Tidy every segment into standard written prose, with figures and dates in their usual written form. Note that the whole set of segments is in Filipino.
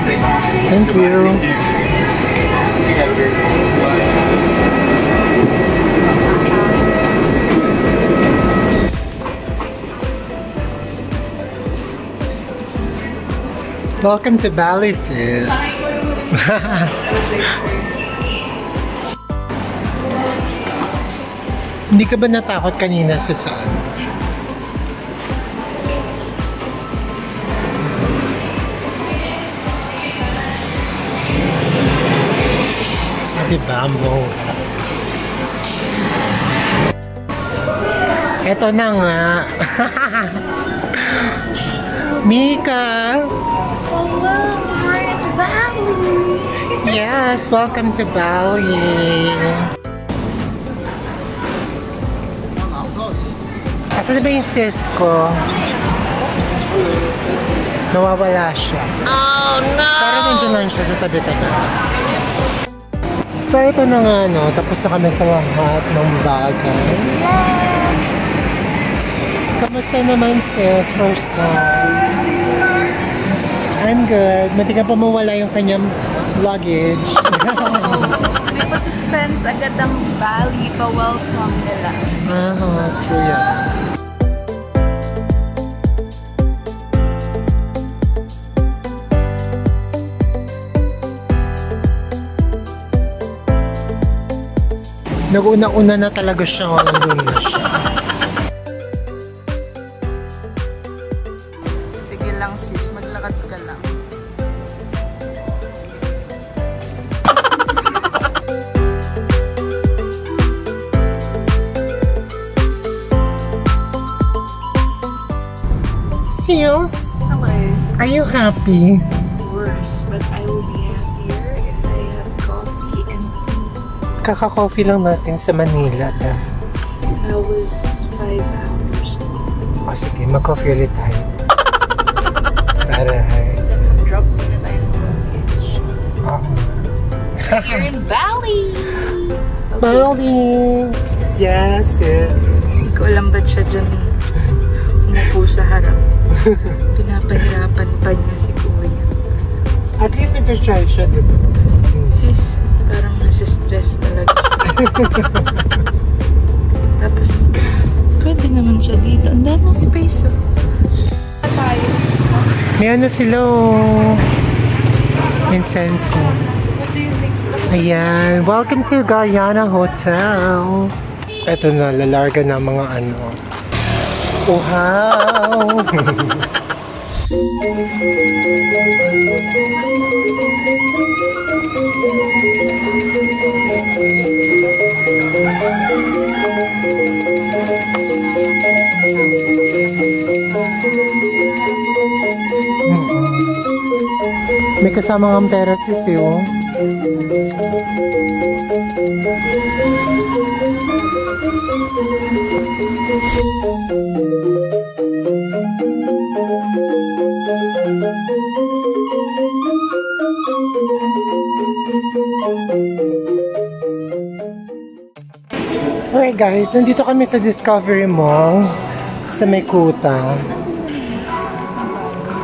Thank you. Welcome to Bali, sis. Hindi ka ba natakot kanina sa saan? Diba mo? Eto na nga. Mika! Hello, we're in Bali! Yes, welcome to Bali! Asan na ba yung sis ko? Nawawala siya. Oh no! Pero nandiyan lang siya sa tabi-tabi. So ito na nga, no? Tapos na kami sa lahat ng bagay. Kamusta naman sis? First time? I'm good. Matiga pa mawala yung kanyang luggage. May pa-suspense agad ang Bali, pa-welcome nila. True yan. Nag-una-una na talaga siya, nandun na siya. Sige lang sis, maglakad ka lang. Sis, Hello. are you happy? Worse, but I will be happier if I have coffee and tea. Kaka-coffee lang natin sa Manila. That was 5 hours. O sige, mag-coffee ulit tayo. Para Drop mo na tayo ng luggage. You're in Bali! Okay. Bali! Yes, sis. Hindi ko alam ba't siya dyan umupo sa harap. Pinapahirapan pa niya si Kuya. At least nag-try siya, di ba? Sis, parang nasa-stress talaga. Tapos, pwede naman siya dito. Ang daming space, oh. Tayo, sis. May ano sila, oh. Incenso. What do you think? Ayan. Welcome to Guyana Hotel. Ito na, lalarga na mga ano. Wow! May kasama ng pera sis yun. Alright guys, nandito kami sa Discovery Mall sa May Kuta.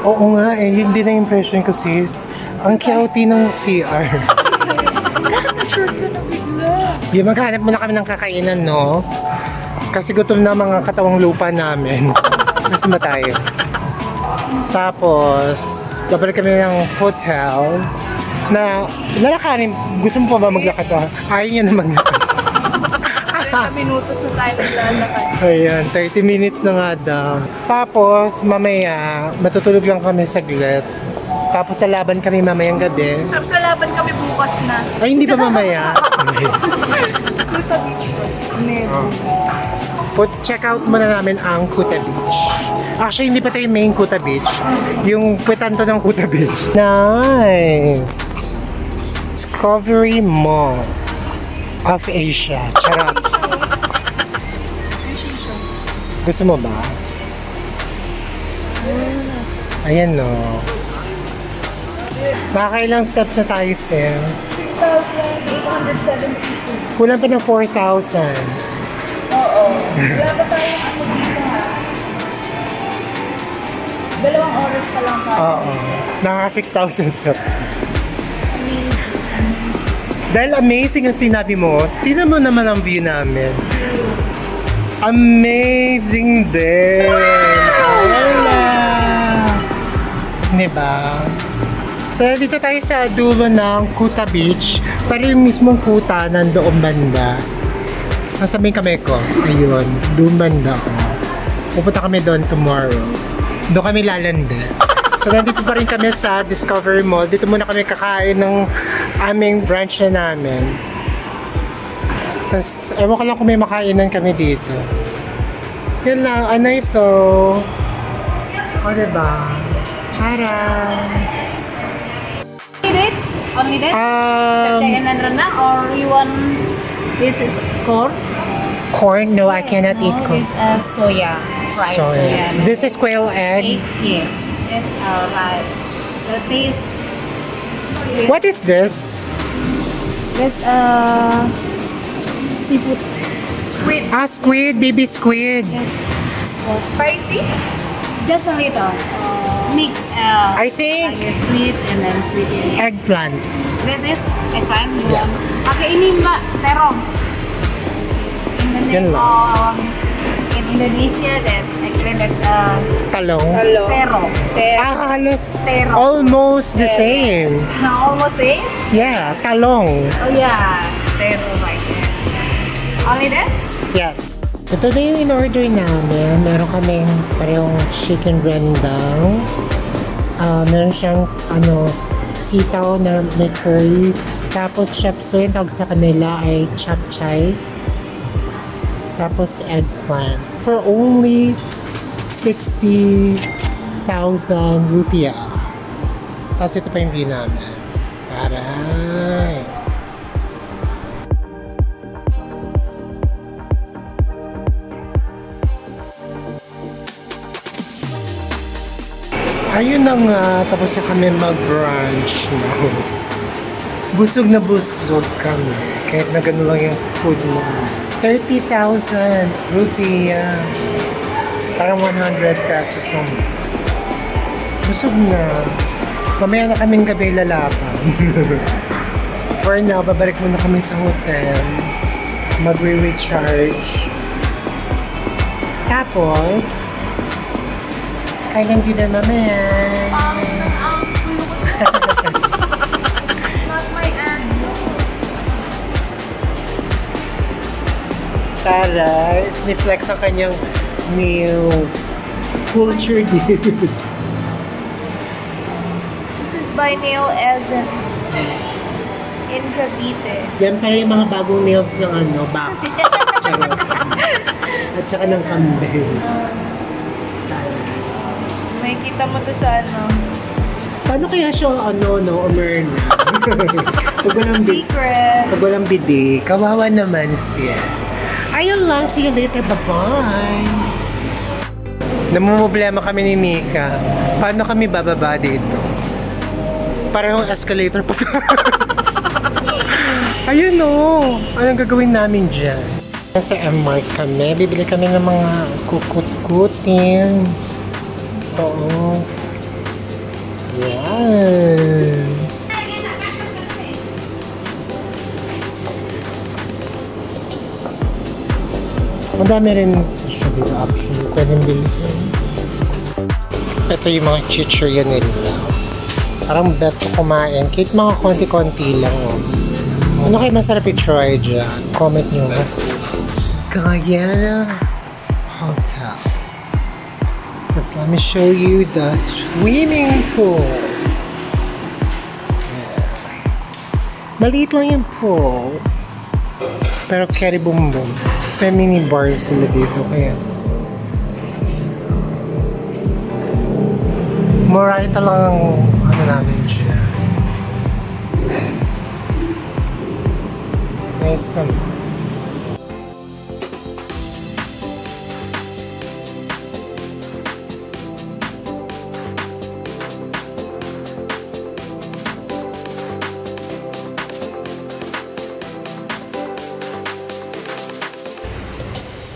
Oo nga eh, hindi na impression ko sis. Ang cute ng CR. Sure ka na bigla. Yung maghanap muna kami ng kakainan, no? Kasi gutom na mga katawang lupa namin. Mas tayo. Tapos, babalik kami ng hotel na lalakarin. Gusto mo pa ba maglakad? Ayaw niya na maglakad. 30 minutos na tayo naglalakad. Ayan, 30 minutes na nga daw. Tapos, mamaya, matutulog lang kami saglit. Tapos, lalaban kami mamayang gabi. Tapos lalaban kami bukas na. Ay, hindi pa mamaya. Kuta Beach pa. Check out muna namin ang Kuta Beach. Actually, hindi pa tayo main Kuta Beach. Yung puwetanto ng Kuta Beach. Nice! Discovery Mall of Asia. Charot. Gusto mo ba? Ayan no. Makakailang steps na tayo, sis? 6,872. Kulang pa ng 4,000. Oo. Wala ba tayong ano dito ha? Dalawang oras pa lang pa. Oo. Naka 6,000 steps. Dahil amazing ang sinabi mo, tingnan mo naman ang view namin. Amazing din! Wala! Diba? So, dito tayo sa dulo ng Kuta Beach. Pero yung mismong Kuta nandoon banda. Nasa may kamay ko. Ayun, doon banda ko. Pupunta kami doon tomorrow. Doon kami lalanda. So, nandito pa rin kami sa Discovery Mall. Dito muna kami kakain ng aming brunch na namin. Tapos, ewan ko lang kung may makainan kami dito. Yan lang, anay so. O, diba? Parang. Need it? Or need it? Cagayan and rana? Or you want this is corn? Corn? No, I cannot eat corn. This is soya. Fried soya. This is quail egg? Yes. Yes, right. The taste. What is this? This seafood. Squid. Ah, squid, baby squid. Yes. Spicy? Just a little. Mix. I think Sweet and then sweet. eggplant. This is eggplant. Kainin ba? Terong. In the Yan name lang. of in Indonesia, that's Talong. tero. Ah, halos Tero. almost the same. Almost same? Yeah, talong. Oh yeah, tero right there. Only that? Yes. Ito na yung in-order namin. Meron kaming parehong chicken rendang. Meron siyang sitaw na may curry. Tapos chop suey, yung tawag sa kanila ay chapchay. Tapos eggplant. For only 60,000 rupiah. Tapos ito pa yung view namin. Aray! Ayun na nga, tapos na kami mag-brunch na. Busog na busog kami. Kahit na gano'n lang yung food mo. 30,000 rupiah. Parang 100 pesos naman. Busog na. Mamaya na kaming gabi lalapan. For now, babalik muna kami sa hotel. Magre-recharge. Tapos, kailan din na mamaya. Not my end. Tara, ni-flex ang kanyang new culture dito. This is by Nail Essence in Cavite. Yan pala yung mga bagong nails ng baka. Charot. At saka ng kambing. May kita mo to sa Paano kaya siya umerna? Secret. Pag walang bidi, kawawa naman siya. Ayun lang, see you later, bye-bye! Namumblema kami ni Mika. Paano kami bababa dito? Parang escalator pa. Ayun o! Anong gagawin namin dyan? Sa M-Mart kami, bibili kami ng mga kukut-kutin. Oo. Yan. Madami rin siya dito option. Pwedeng bilhin. Ito yung mga chichirya nila. Parang bet ko kumain. Kahit mga konti-konti lang. Ano kayo masarap i-try dyan? Comment nyo. Guyana Hotel. Let's let me show you the swimming pool. Yeah. Maliit lang yung pool. Pero carry boom boom. May mini bar sila dito kaya. Morita lang ang namin siya. Nice naman.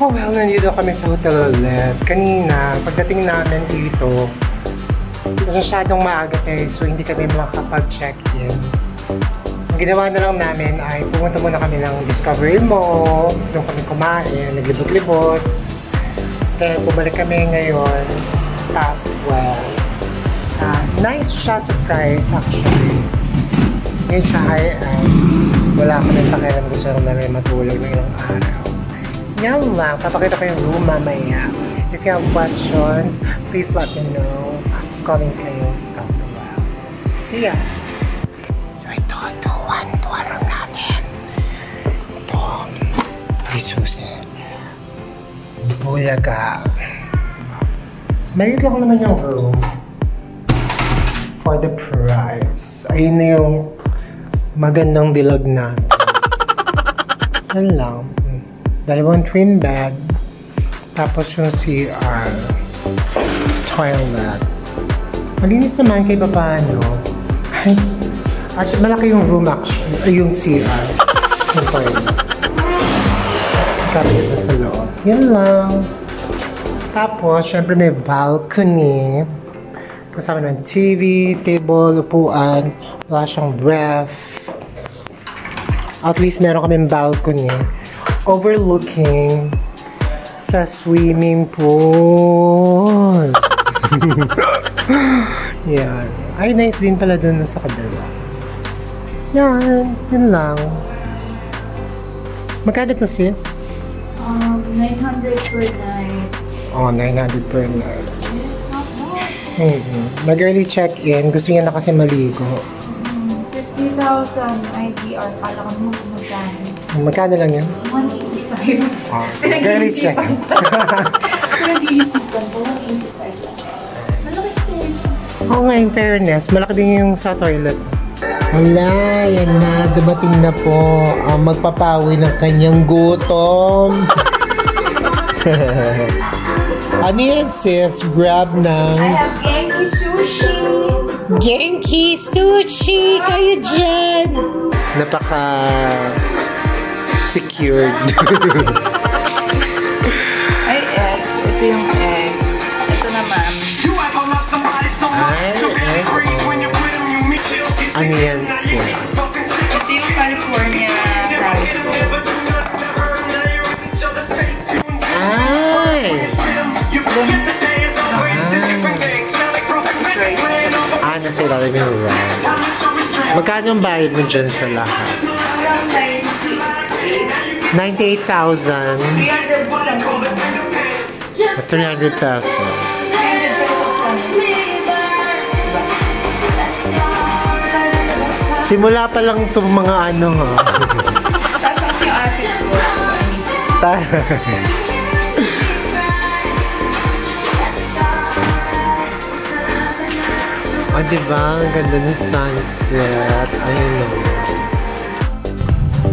Oh well, nandito kami sa hotel ulit. Kanina, pagdating namin dito, masyadong maaga tayo, so hindi kami makapag-check-in. Ang ginawa na lang namin ay pumunta muna kami ng Discovery Mall, doon kami kumain, naglibot-libot. Then bumalik kami ngayon past 12. Nice siya, surprise actually. Ngayon siya high-end. Wala ko nang pakialam, gusto ko na rin matulog ng ilang araw. Yan lang, papakita ko yung room mamaya. If you have questions, please let me know. Comment kayo, talk to well. See ya! So ito, tuwan-tuwan natin. Ito, isusin. Bulaga. Maliit lang naman yung room. For the price. Ayun na yung magandang dilag natin. Yan lang. Dalawang twin bed. Tapos yung CR. Toilet. Malinis naman kay papaano. Actually, malaki yung room actually. Ay, yung CR. Yung toilet. Kapit isa sa loob. Yan lang. Tapos, syempre may balcony. Kasama ng TV, table, upuan. Wala siyang ref. At least meron kaming balcony. Overlooking sa swimming pool. Yan. Ay, nice din pala dun sa kabila. Yan. Yun lang. Magkano to, sis? 900 per night. Oh, 900 per night. It's not bad. Mag-early check-in. Gusto niya na kasi maligo. 50,000 IDR. Kala ko mo magkano. Magkano lang yan? 185. Oh, mag-early check. Pinag-iisipan ko, 185 lang. Malaki siya. Oo nga, in fairness, malaki din yung sa toilet. Wala, yan na. Dumating na po ang magpapawi ng kanyang gutom. Ano yan, sis? Grab ng... I have Genki Sushi. Genki Sushi! Kayo dyan! Napaka-secured. Ay, egg. Ito yung egg. Ito naman. Ay, egg. Ano yan, sis? Ito yung California rice. Ay! Nasa ilalim yung rice. Magkano ang bayad mo dyan sa lahat? 98,000. 300 pesos. Simula pa lang itong mga ano ha. Tapos kasi yung acid ko. Oh, diba? Ang ganda ng sunset. Ayun o.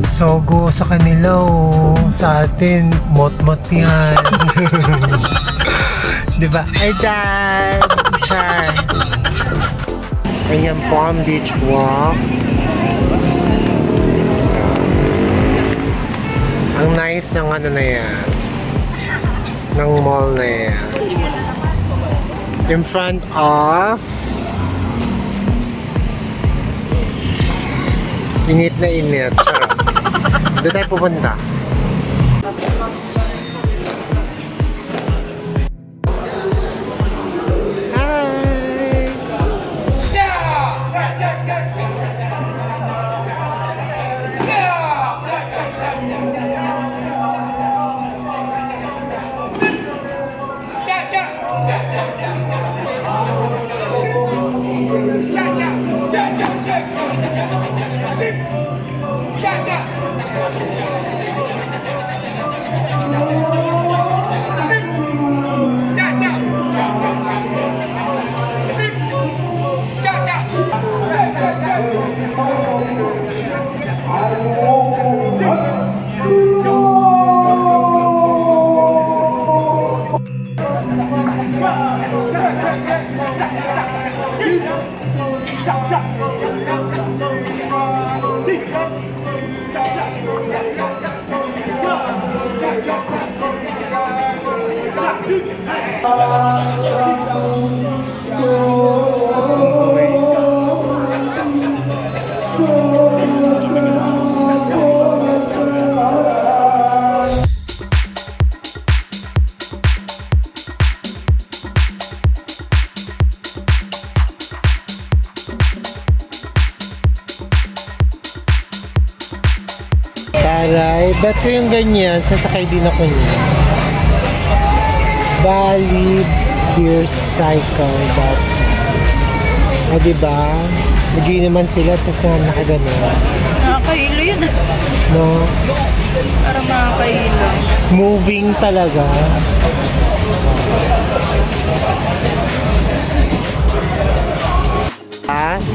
So, go sa kanila o. Sa atin, mot-mot yan. Diba? Ay, Dad! Char! Ayan po ang beach walk. Ang nice ng ano na yan. Ng mall na yan. In front of init na init. Charot. Doon tayo pupunta. Oh, Taray. Ba't ko yung ganyan? Sasakay din ako niya. Bali Beer Cycle. Diba? Naging naman sila tapos na nakagano. Nakakahilo yun. No? Parang nakakahilo. Moving talaga.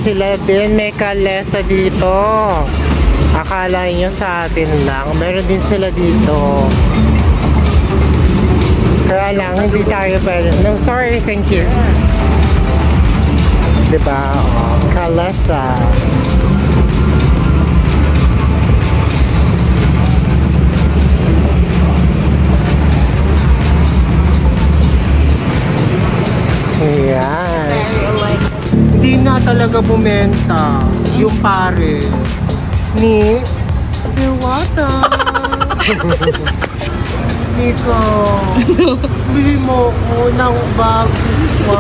Sila din may kalesa dito. Akala nyo sa atin lang. Meron din sila dito. Kaya lang, hindi tayo pwede. No, sorry, thank you. Diba? Oh, kalesa. Ayan. Hindi na talaga bumenta yung Paris ni Diwata. Nico, bili mo ko ng bagis mo.